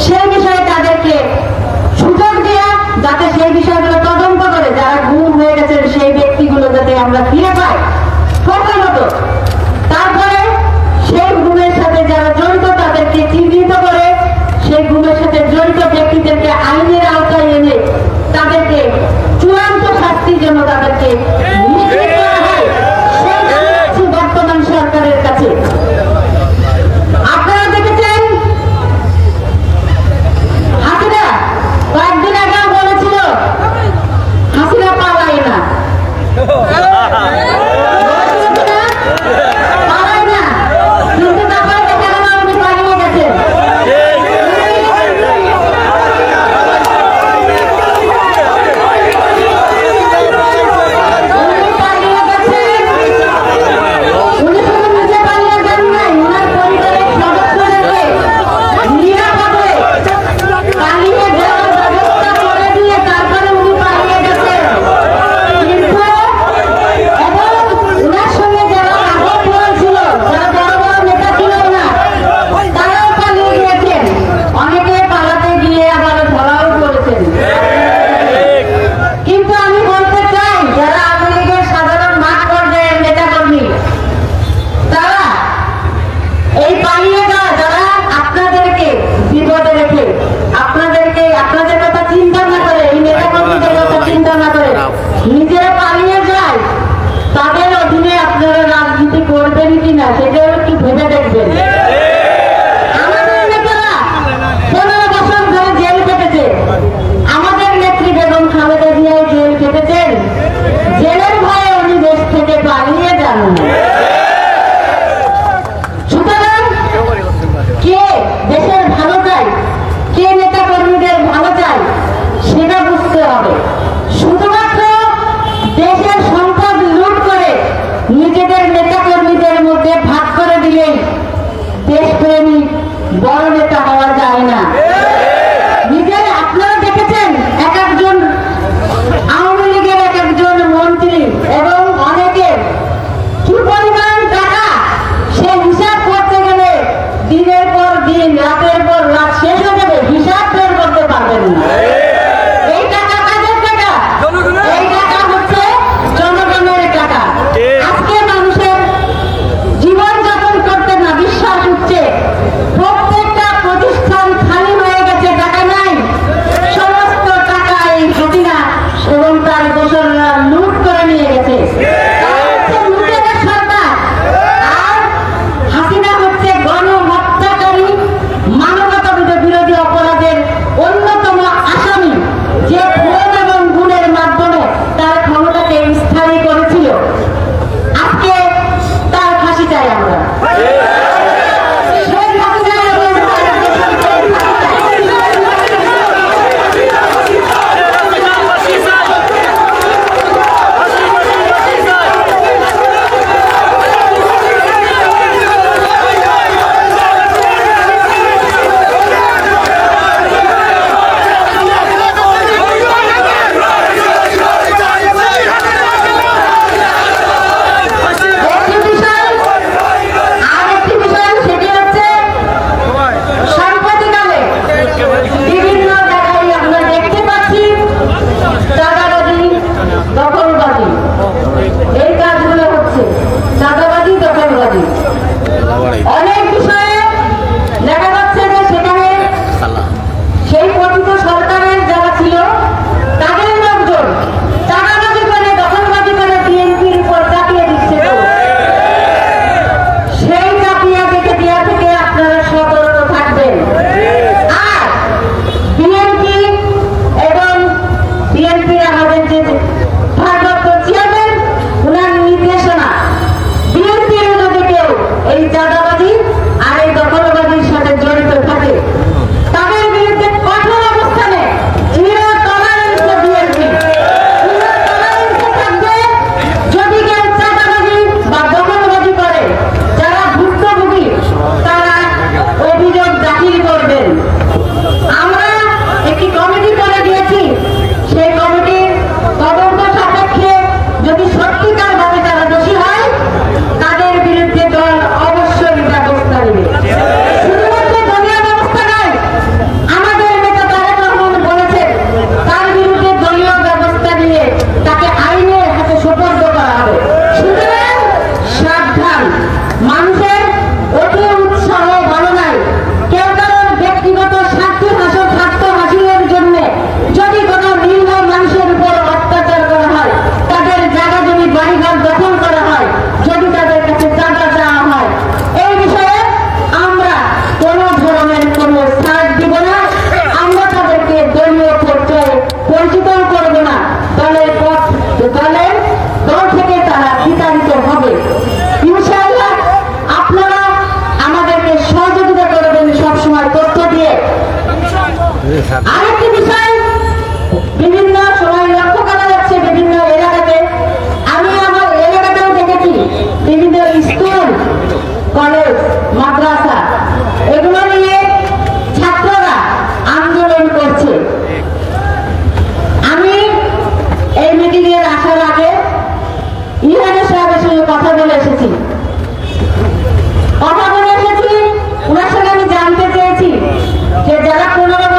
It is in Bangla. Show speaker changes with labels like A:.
A: সেই বিষয়ে তাদেরকে সুযোগ দেওয়া, যাতে সেই বিষয়গুলো তদন্ত করে যারা গুম হয়ে গেছেন সেই ব্যক্তিগুলো যাতে আমরা ফিরে পাই প্রথমত। তারপরে সেই গুমের সাথে যারা জড়িত তাদেরকে চিহ্নিত করে সেই গুমের সাথে জড়িত ব্যক্তিদেরকে আইনের আওতায় এনে তাদেরকে চূড়ান্ত শাস্তির জন্য তাদেরকে নিশ্চিত করা হয়, সেই বর্তমান সরকারের কাছে। আপনারা দেখেছেন হাসিনা কয়েকদিন আগেও বলেছিল হাসিনা পালায় না, পালায় না, কিন্তু তারপরে দেখা গেল উনি পালিয়ে গেছেন। আরেকটি বিষয় বিভিন্ন সময় লক্ষ্য করা যাচ্ছে বিভিন্ন এলাকাতে, আমি আমার এলাকাতেও দেখেছি বিভিন্ন স্কুল কলেজ মাদ্রাসা এগুলো নিয়ে ছাত্ররা আন্দোলন করছে। আমি এই মিটিং এর আসার আগে ইহানের সাহেবের সঙ্গে কথা বলে এসেছি, ওনার সঙ্গে আমি জানতে চেয়েছি যে যারা 15